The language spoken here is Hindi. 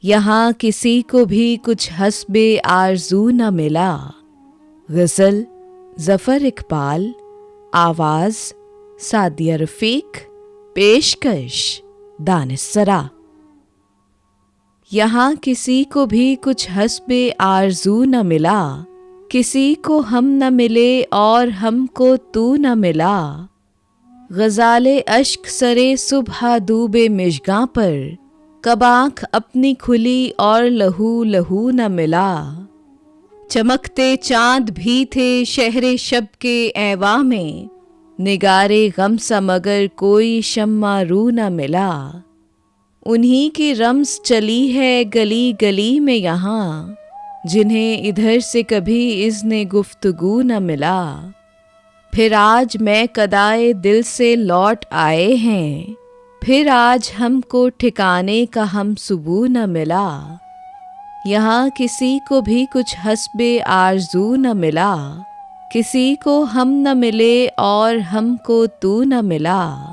यहाँ किसी को भी कुछ हस्बे आरज़ू न मिला। गज़ल ज़फ़र इकबाल, आवाज़ सादिया रफ़ीक, पेशकश दानिश-सरा। यहाँ किसी को भी कुछ हस्बे आरज़ू न मिला, किसी को हम न मिले और हमको तू न मिला। ग़ज़ाले अश्क सरे सुबह डूबे मिज़गां पर, कब आँख अपनी खुली और लहू लहू न मिला। चमकते चाँद भी थे शहरे शब के ऐवा में, निगारे गम सा मगर कोई शम्मा रू न मिला। उन्हीं की रम्ज़ चली है गली गली में यहाँ, जिन्हें इधर से कभी इज़्ने गुफ्तगू न मिला। फिर आज मैं कदाए दिल से लौट आए हैं, फिर आज हमको ठिकाने का हम सुबू न मिला। यहाँ किसी को भी कुछ हस्बे आरज़ू न मिला, किसी को हम न मिले और हमको तू न मिला।